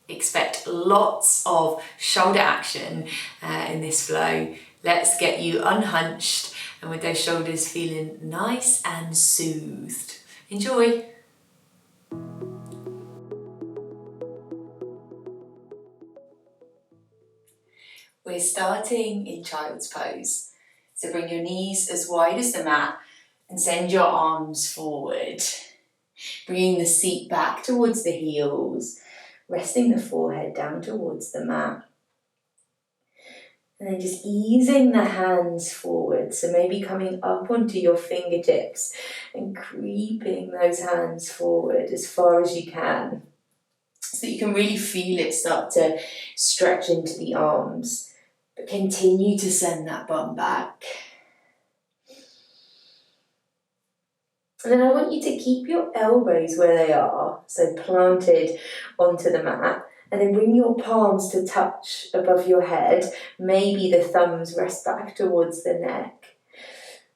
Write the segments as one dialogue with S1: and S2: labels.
S1: Expect lots of shoulder action in this flow. Let's get you unhunched and with those shoulders feeling nice and soothed. Enjoy. We're starting in child's pose. So bring your knees as wide as the mat and send your arms forward. Bringing the seat back towards the heels, resting the forehead down towards the mat. And then just easing the hands forward, so maybe coming up onto your fingertips and creeping those hands forward as far as you can, so that you can really feel it start to stretch into the arms, but continue to send that bum back. And then I want you to keep your elbows where they are, so planted onto the mat. And then bring your palms to touch above your head. Maybe the thumbs rest back towards the neck.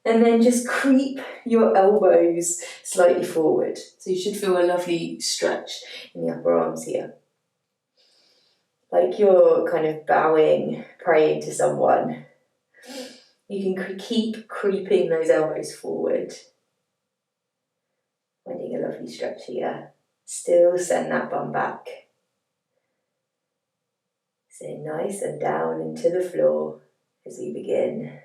S1: And then just creep your elbows slightly forward. So you should feel a lovely stretch in the upper arms here. Like you're kind of bowing, praying to someone. You can keep creeping those elbows forward. Finding a lovely stretch here. Still send that bum back. Sit nice and down into the floor as we begin.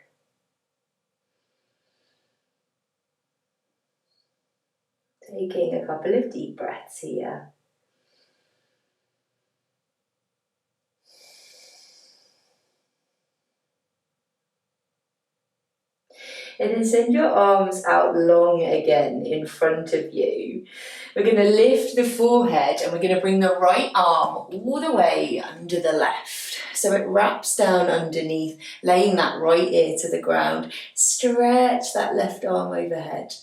S1: Taking a couple of deep breaths here. And then send your arms out long again in front of you. We're going to lift the forehead and we're going to bring the right arm all the way under the left. So it wraps down underneath, laying that right ear to the ground. Stretch that left arm overhead.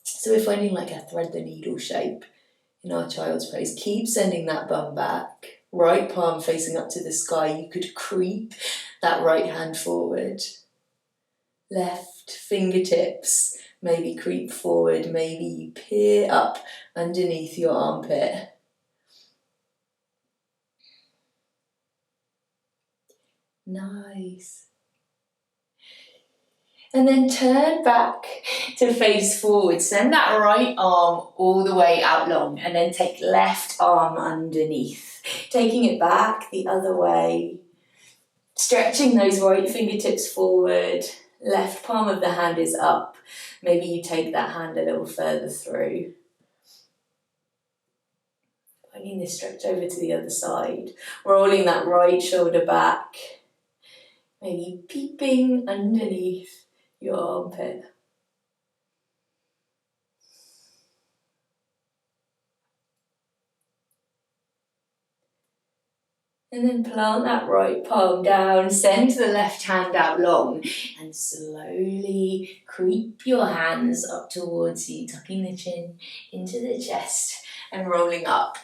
S1: So we're finding like a thread the needle shape in our child's pose. Keep sending that bum back. Right palm facing up to the sky. You could creep that right hand forward. Left fingertips maybe creep forward, maybe you peer up underneath your armpit. Nice. And then turn back to face forward. Send that right arm all the way out long and then take left arm underneath. Taking it back the other way. Stretching those right fingertips forward. Left palm of the hand is up. Maybe you take that hand a little further through. Bringing this stretch over to the other side. Rolling that right shoulder back. Maybe peeping underneath your armpit. And then plant that right palm down, send the left hand out long and slowly creep your hands up towards you, tucking the chin into the chest and rolling up.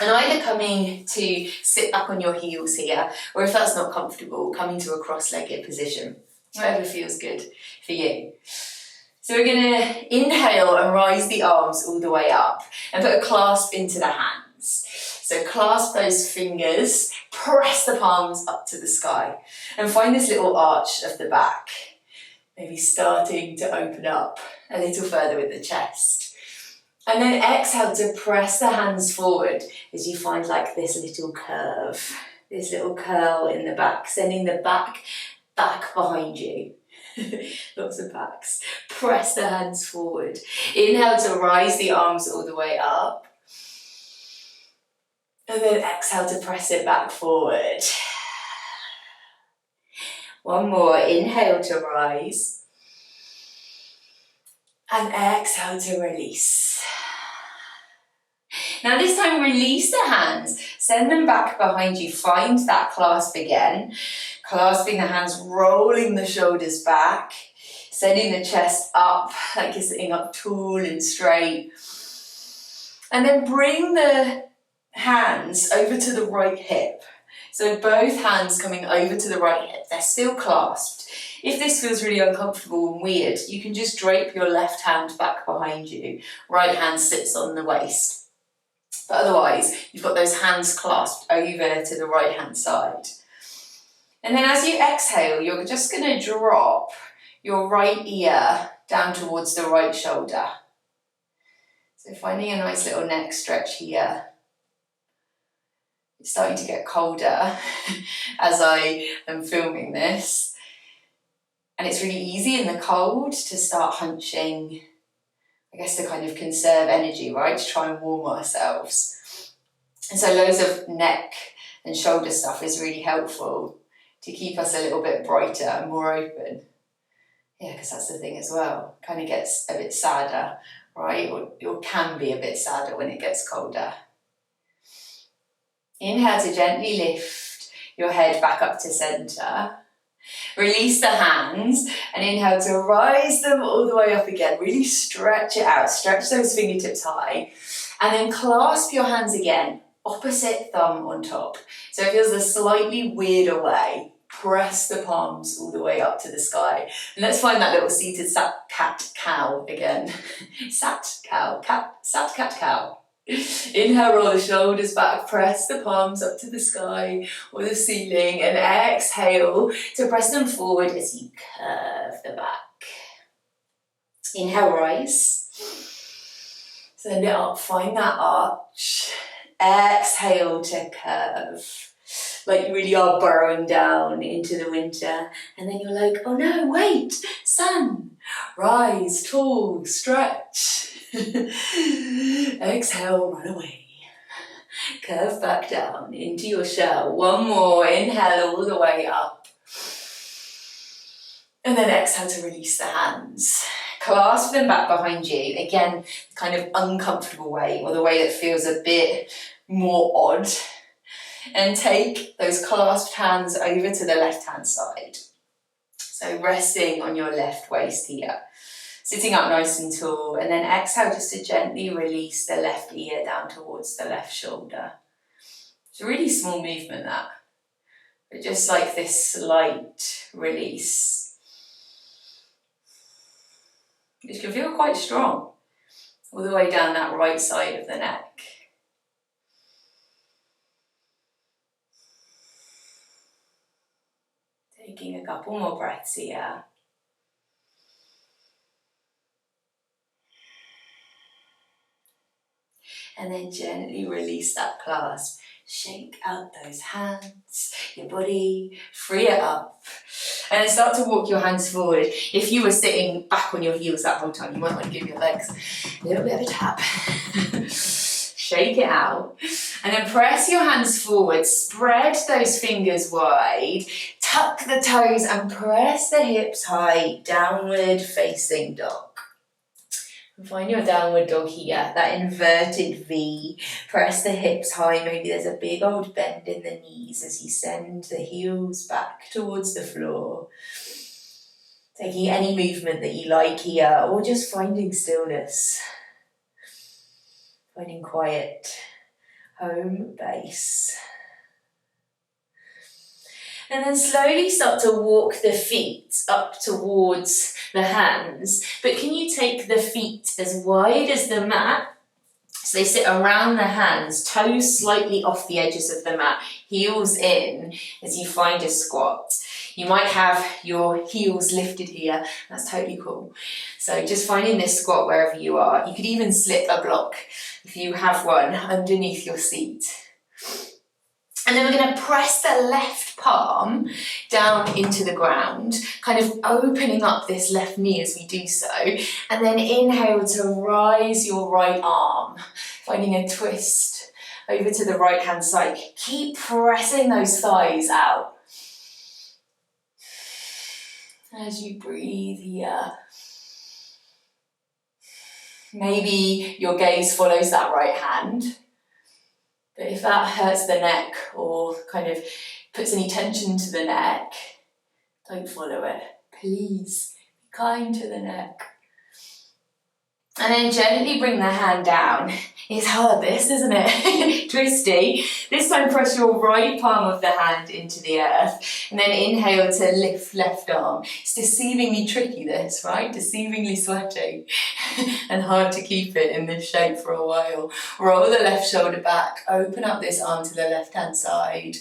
S1: And either coming to sit back on your heels here, or if that's not comfortable, coming to a cross-legged position, whatever feels good for you. So we're going to inhale and rise the arms all the way up and put a clasp into the hands. So clasp those fingers, press the palms up to the sky and find this little arch of the back. Maybe starting to open up a little further with the chest. And then exhale to press the hands forward as you find like this little curve, this little curl in the back, sending the back behind you. Lots of backs. Press the hands forward. Inhale to rise the arms all the way up. And then exhale to press it back forward. One more. Inhale to rise. And exhale to release. Now this time release the hands. Send them back behind you. Find that clasp again. Clasping the hands, rolling the shoulders back. Sending the chest up like you're sitting up tall and straight. And then bring the hands over to the right hip. So both hands coming over to the right hip. They're still clasped. If this feels really uncomfortable and weird, you can just drape your left hand back behind you. Right hand sits on the waist. But otherwise, you've got those hands clasped over to the right hand side. And then as you exhale, you're just going to drop your right ear down towards the right shoulder. So finding a nice little neck stretch here. It's starting to get colder as I am filming this. And it's really easy in the cold to start hunching, I guess, to kind of conserve energy, right? To try and warm ourselves. And so loads of neck and shoulder stuff is really helpful to keep us a little bit brighter and more open. Yeah, because that's the thing as well. Kind of gets a bit sadder, right? Or can be a bit sadder when it gets colder. Inhale to gently lift your head back up to centre. Release the hands and inhale to rise them all the way up again. Really stretch it out. Stretch those fingertips high. And then clasp your hands again. Opposite thumb on top. So it feels a slightly weirder way. Press the palms all the way up to the sky. And let's find that little seated sat cat cow again. Sat cat cow. Inhale, roll the shoulders back, press the palms up to the sky or the ceiling, and exhale to press them forward as you curve the back. Inhale, rise. Send it up, find that arch. Exhale to curve. Like you really are burrowing down into the winter. And then you're like, oh no, wait, sun. Rise, tall, stretch. Exhale, run away. Curve back down into your shell. One more, inhale all the way up. And then exhale to release the hands. Clasp them back behind you. Again, kind of uncomfortable way, or the way that feels a bit more odd. And take those clasped hands over to the left-hand side. So resting on your left waist here. Sitting up nice and tall, and then exhale just to gently release the left ear down towards the left shoulder. It's a really small movement that, but just like this slight release, which can feel quite strong, all the way down that right side of the neck. Taking a couple more breaths here. And then gently release that clasp. Shake out those hands, your body, free it up. And then start to walk your hands forward. If you were sitting back on your heels that whole time, you might want to give your legs a little bit of a tap. Shake it out. And then press your hands forward. Spread those fingers wide. Tuck the toes and press the hips high. Downward facing dog. Find your downward dog here, that inverted V. Press the hips high. Maybe there's a big old bend in the knees as you send the heels back towards the floor. Taking any movement that you like here, or just finding stillness. Finding quiet. Home base. And then slowly start to walk the feet up towards the hands. But can you take the feet as wide as the mat? So they sit around the hands, toes slightly off the edges of the mat, heels in as you find a squat. You might have your heels lifted here. That's totally cool. So just finding this squat wherever you are. You could even slip a block if you have one underneath your seat. And then we're going to press the left palm down into the ground, kind of opening up this left knee as we do so. And then inhale to rise your right arm, finding a twist over to the right hand side. Keep pressing those thighs out. As you breathe here. Maybe your gaze follows that right hand. But if that hurts the neck or kind of puts any tension to the neck, don't follow it. Please be kind to the neck. And then gently bring the hand down. It's hard this, isn't it? Twisty. This time press your right palm of the hand into the earth. And then inhale to lift left arm. It's deceivingly tricky this, right? Deceivingly sweaty. And hard to keep it in this shape for a while. Roll the left shoulder back. Open up this arm to the left hand side.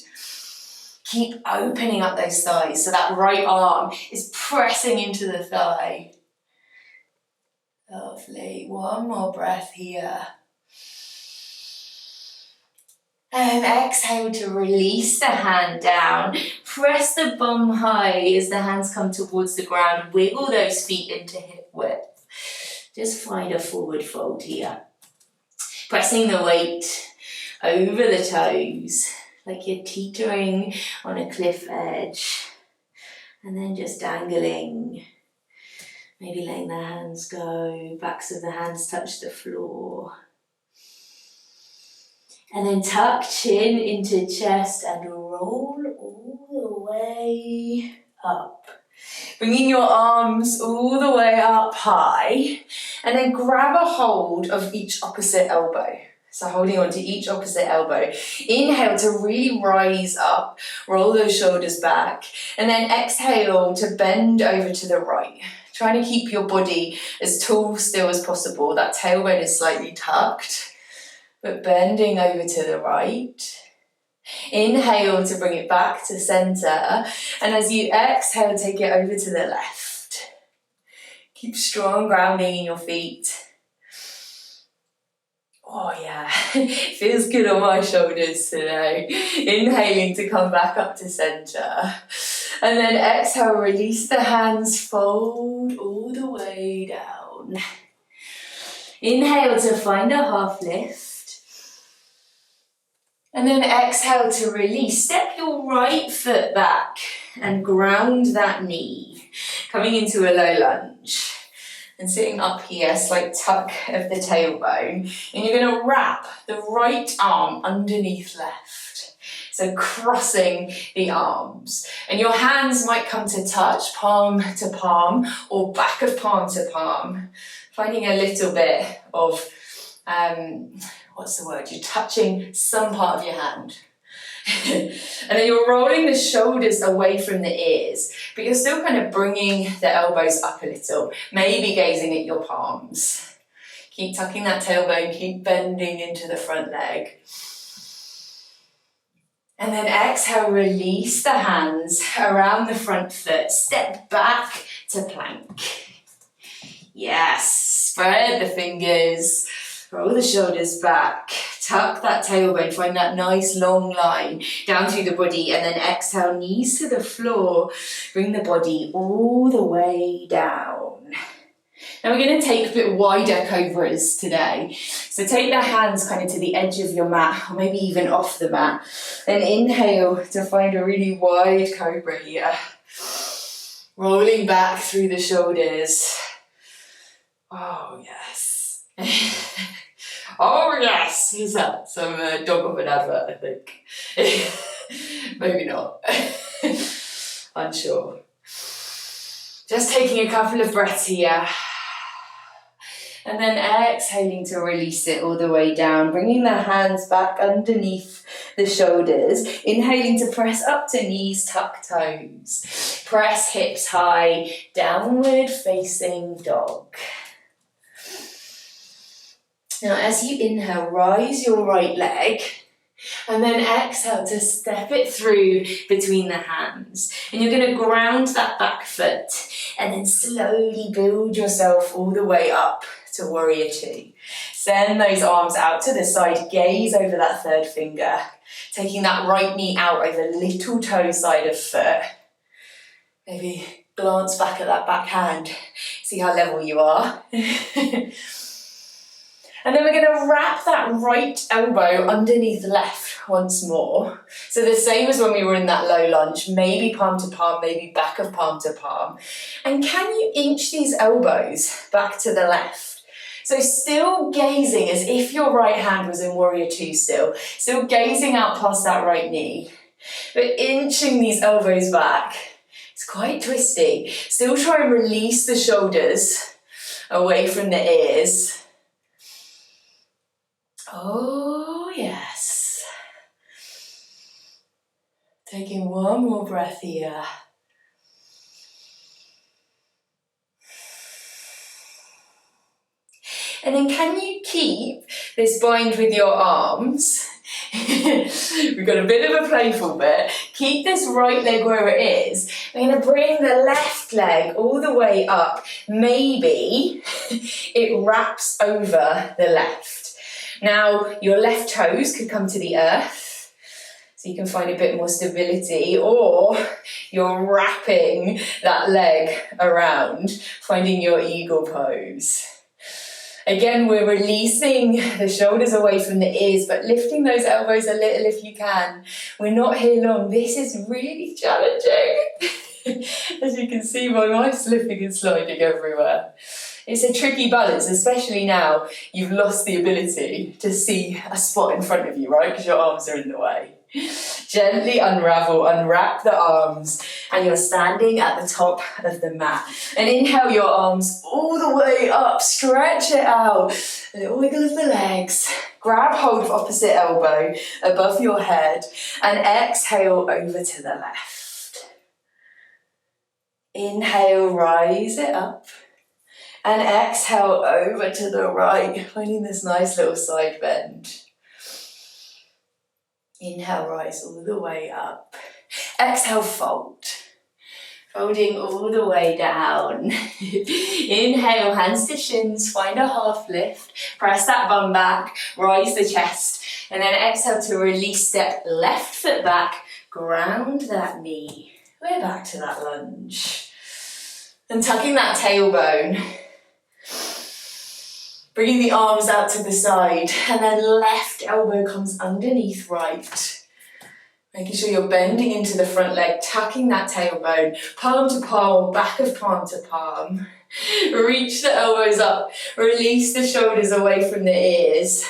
S1: Keep opening up those thighs so that right arm is pressing into the thigh. Lovely. One more breath here. And exhale to release the hand down. Press the bum high as the hands come towards the ground. Wiggle those feet into hip width. Just find a forward fold here. Pressing the weight over the toes, like you're teetering on a cliff edge. And then just dangling. Maybe letting the hands go, backs of the hands touch the floor. And then tuck chin into chest and roll all the way up. Bringing your arms all the way up high. And then grab a hold of each opposite elbow. So holding on to each opposite elbow. Inhale to really rise up. Roll those shoulders back. And then exhale to bend over to the right. Trying to keep your body as tall still as possible. That tailbone is slightly tucked, but bending over to the right. Inhale to bring it back to center. And as you exhale, take it over to the left. Keep strong grounding in your feet. Oh yeah, feels good on my shoulders today. Inhaling to come back up to center. And then exhale, release the hands, fold all the way down. Inhale to find a half lift. And then exhale to release. Step your right foot back and ground that knee. Coming into a low lunge. And sitting up here, slight tuck of the tailbone. And you're going to wrap the right arm underneath left. So crossing the arms. And your hands might come to touch, palm to palm, or back of palm to palm. Finding a little bit of, you're touching some part of your hand. And then you're rolling the shoulders away from the ears, but you're still kind of bringing the elbows up a little, maybe gazing at your palms. Keep tucking that tailbone, keep bending into the front leg. And then exhale, release the hands around the front foot, step back to plank. Yes, spread the fingers, roll the shoulders back, tuck that tailbone, find that nice long line down through the body, and then exhale, knees to the floor, bring the body all the way down. Now we're going to take a bit wider cobras today. So take the hands kind of to the edge of your mat, or maybe even off the mat. Then inhale to find a really wide cobra here. Rolling back through the shoulders. Oh, yes. Oh, yes. Is that some dog of an advert, I think? Maybe not. Unsure. Just taking a couple of breaths here. And then exhaling to release it all the way down, bringing the hands back underneath the shoulders. Inhaling to press up to knees, tuck toes. Press hips high, downward facing dog. Now as you inhale, rise your right leg. And then exhale to step it through between the hands. And you're going to ground that back foot and then slowly build yourself all the way up to warrior two. Send those arms out to the side, gaze over that third finger. Taking that right knee out over little toe side of foot. Maybe glance back at that back hand. See how level you are. And then we're going to wrap that right elbow underneath left once more. So the same as when we were in that low lunge, maybe palm to palm, maybe back of palm to palm. And can you inch these elbows back to the left? So still gazing as if your right hand was in warrior two still gazing out past that right knee. But inching these elbows back. It's quite twisty. Still try and release the shoulders. away from the ears. Oh, yes. Taking one more breath here. And then can you keep this bind with your arms? We've got a bit of a playful bit. Keep this right leg where it is. I'm going to bring the left leg all the way up. Maybe it wraps over the left. Now, your left toes could come to the earth, so you can find a bit more stability, or you're wrapping that leg around, finding your eagle pose. Again, we're releasing the shoulders away from the ears, but lifting those elbows a little if you can. We're not here long. This is really challenging. As you can see, my mind's slipping and sliding everywhere. It's a tricky balance, especially now you've lost the ability to see a spot in front of you, right? Because your arms are in the way. Gently unwrap the arms, and you're standing at the top of the mat. And inhale your arms all the way up, stretch it out. A little wiggle of the legs. Grab hold of opposite elbow above your head, and exhale over to the left. Inhale, rise it up. And exhale over to the right, finding this nice little side bend. Inhale, rise all the way up. Exhale, fold. Folding all the way down. Inhale, hands to shins, find a half lift. Press that bum back, rise the chest. And then exhale to release, step left foot back, ground that knee. We're back to that lunge. And tucking that tailbone. Bringing the arms out to the side, and then left elbow comes underneath right. Making sure you're bending into the front leg, tucking that tailbone, palm to palm, back of palm to palm. Reach the elbows up, release the shoulders away from the ears.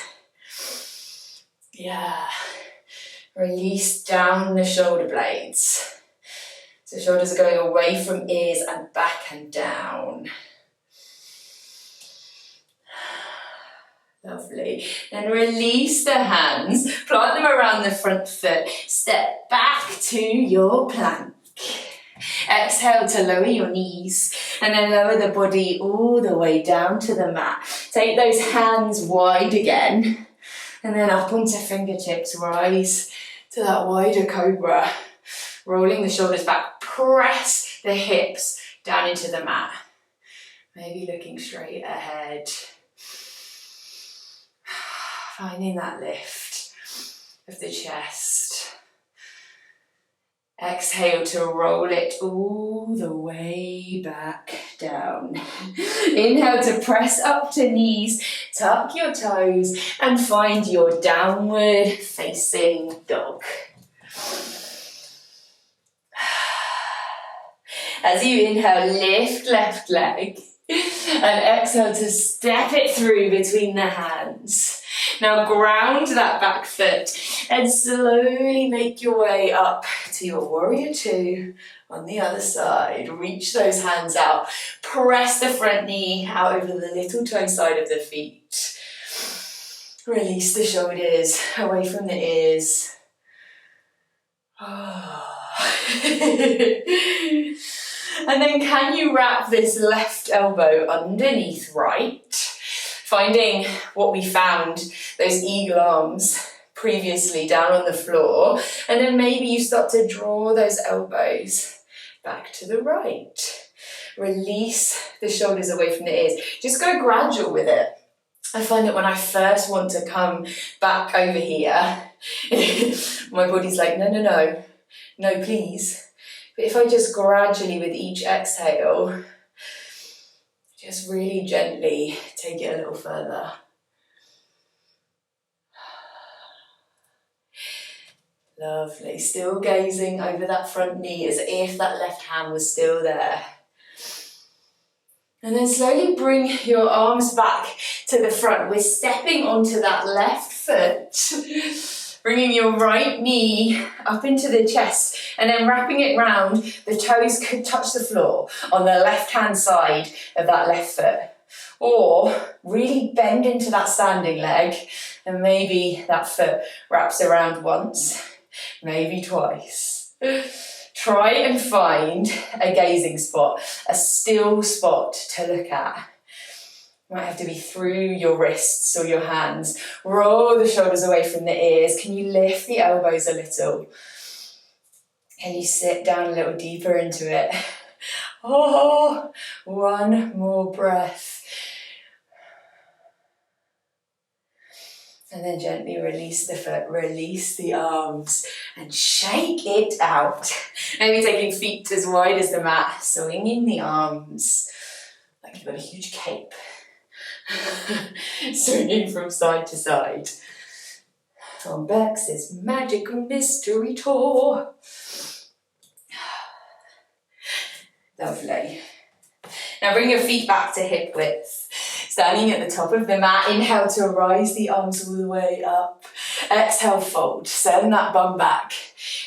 S1: Yeah. Release down the shoulder blades. So shoulders are going away from ears and back and down. Lovely. Then release the hands, plant them around the front foot, step back to your plank. Exhale to lower your knees, and then lower the body all the way down to the mat. Take those hands wide again, and then up onto fingertips, rise to that wider cobra. Rolling the shoulders back, press the hips down into the mat. Maybe looking straight ahead. Finding that lift of the chest. Exhale to roll it all the way back down. Inhale to press up to knees, tuck your toes, and find your downward facing dog. As you inhale, lift left leg, and exhale to step it through between the hands. Now ground that back foot and slowly make your way up to your warrior two on the other side. Reach those hands out. Press the front knee out over the little toe side of the feet. Release the shoulders away from the ears. And then can you wrap this left elbow underneath right? Finding what we found, those eagle arms previously down on the floor. And then maybe you start to draw those elbows back to the right. Release the shoulders away from the ears. Just go gradual with it. I find that when I first want to come back over here, my body's like, no, please. But if I just gradually with each exhale, just really gently take it a little further. Lovely. Still gazing over that front knee as if that left hand was still there. And then slowly bring your arms back to the front. We're stepping onto that left foot. Bringing your right knee up into the chest and then wrapping it round. The toes could touch the floor on the left-hand side of that left foot. Or really bend into that standing leg, and maybe that foot wraps around once, maybe twice. Try and find a gazing spot, a still spot to look at. Might have to be through your wrists or your hands. Roll the shoulders away from the ears. Can you lift the elbows a little? Can you sit down a little deeper into it? Oh, one more breath. And then gently release the foot, release the arms, and shake it out. Maybe taking feet as wide as the mat, swinging the arms like you've got a huge cape. Swinging from side to side on Bex's magical mystery tour. Lovely. Now bring your feet back to hip width. Standing at the top of the mat, inhale to rise the arms all the way up. Exhale, fold. Send that bum back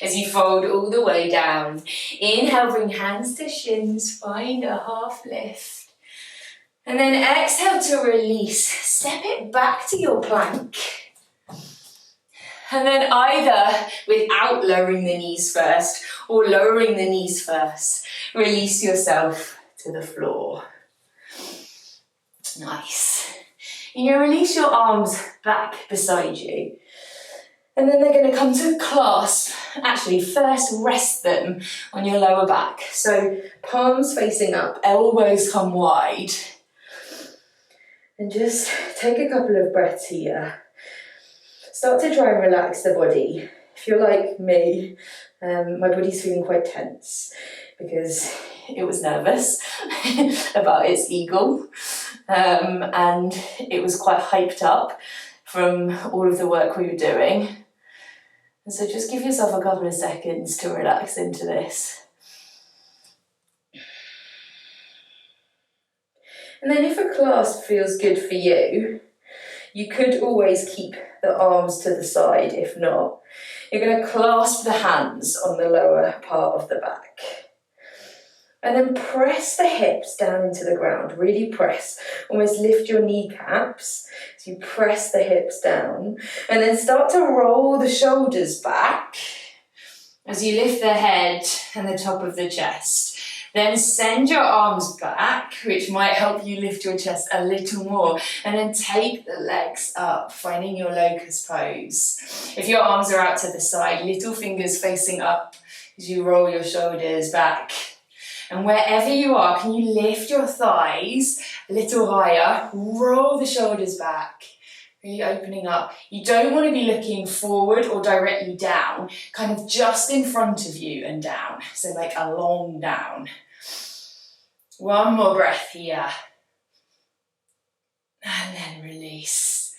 S1: as you fold all the way down. Inhale, bring hands to shins, find a half lift. And then exhale to release. Step it back to your plank. And then either without lowering the knees first or lowering the knees first, release yourself to the floor. Nice. You're going to release your arms back beside you. And then they're going to come to clasp. Actually, first rest them on your lower back. So palms facing up, elbows come wide. And just take a couple of breaths here. Start to try and relax the body. If you're like me, my body's feeling quite tense because it was nervous about its eagle, and it was quite hyped up from all of the work we were doing. And so just give yourself a couple of seconds to relax into this. And then if a clasp feels good for you, you could always keep the arms to the side. If not, you're going to clasp the hands on the lower part of the back. And then press the hips down into the ground. Really press. Almost lift your kneecaps. So you press the hips down. And then start to roll the shoulders back as you lift the head and the top of the chest. Then send your arms back, which might help you lift your chest a little more. And then take the legs up, finding your locust pose. If your arms are out to the side, little fingers facing up as you roll your shoulders back. And wherever you are, can you lift your thighs a little higher, roll the shoulders back. Really opening up. You don't want to be looking forward or directly down, kind of just in front of you and down. So like a long down. One more breath here. And then release.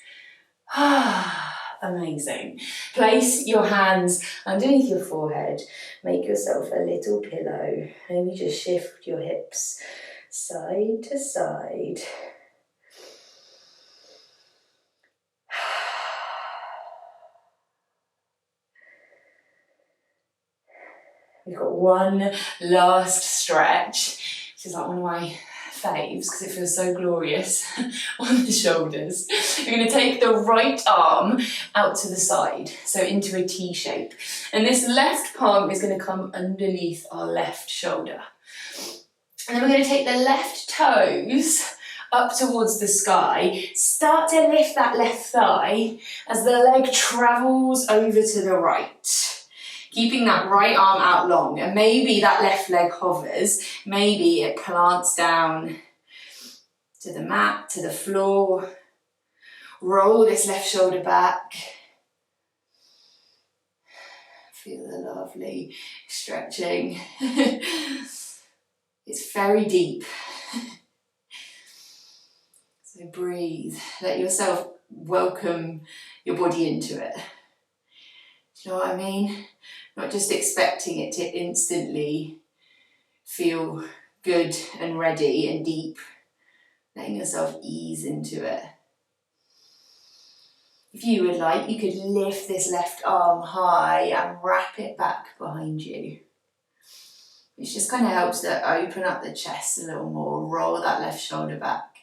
S1: Amazing. Place your hands underneath your forehead. Make yourself a little pillow. Maybe just shift your hips side to side. We've got one last stretch, which is like one of my faves because it feels so glorious on the shoulders. You're going to take the right arm out to the side, so into a T shape. And this left palm is going to come underneath our left shoulder. And then we're going to take the left toes up towards the sky. Start to lift that left thigh as the leg travels over to the right. Keeping that right arm out long, and maybe that left leg hovers, maybe it plants down to the mat, to the floor. Roll this left shoulder back. Feel the lovely stretching. It's very deep. So breathe, let yourself welcome your body into it. Do you know what I mean? Not just expecting it to instantly feel good and ready and deep. Letting yourself ease into it. If you would like, you could lift this left arm high and wrap it back behind you. Which just kind of helps to open up the chest a little more. Roll that left shoulder back.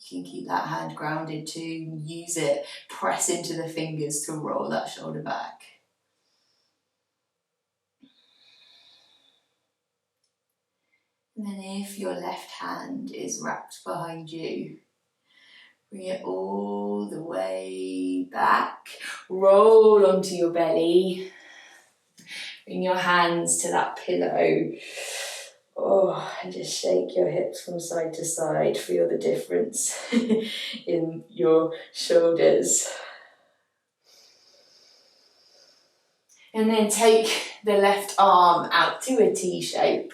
S1: You can keep that hand grounded too. Use it, press into the fingers to roll that shoulder back. And then if your left hand is wrapped behind you, bring it all the way back. Roll onto your belly. Bring your hands to that pillow. Oh, and just shake your hips from side to side. Feel the difference in your shoulders. And then take the left arm out to a T shape.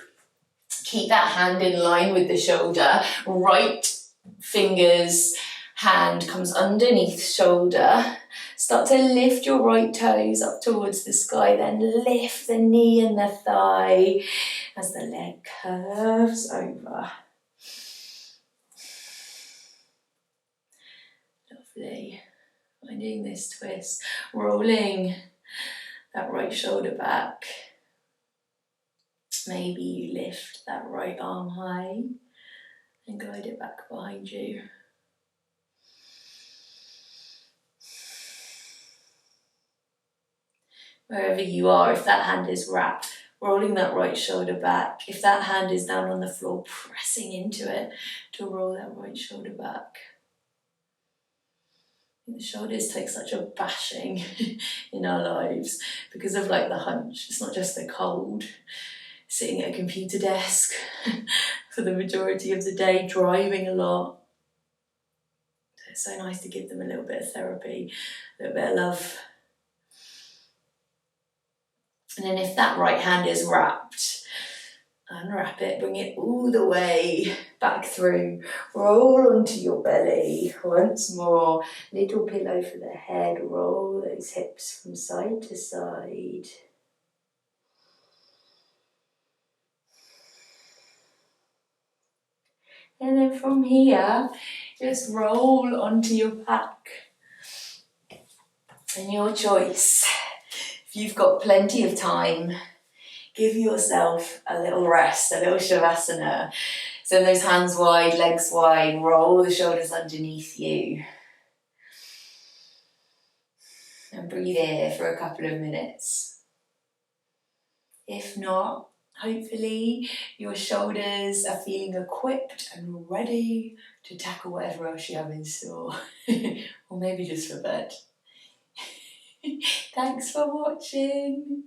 S1: Keep that hand in line with the shoulder. Right fingers, hand comes underneath shoulder. Start to lift your right toes up towards the sky, then lift the knee and the thigh as the leg curves over. Lovely. Finding this twist, rolling that right shoulder back. Maybe you lift that right arm high and glide it back behind you. Wherever you are, if that hand is wrapped, rolling that right shoulder back. If that hand is down on the floor, pressing into it to roll that right shoulder back. The shoulders take such a bashing in our lives because of like the hunch. It's not just the cold, sitting at a computer desk for the majority of the day, driving a lot. So it's so nice to give them a little bit of therapy, a little bit of love. And then if that right hand is wrapped, unwrap it, bring it all the way back through. Roll onto your belly once more. Little pillow for the head. Roll those hips from side to side. And then from here, just roll onto your back. And your choice. If you've got plenty of time, give yourself a little rest, a little Shavasana. Send those hands wide, legs wide, roll the shoulders underneath you. And breathe here for a couple of minutes. If not, hopefully your shoulders are feeling equipped and ready to tackle whatever else you have in store. Or maybe just for bed. Thanks for watching.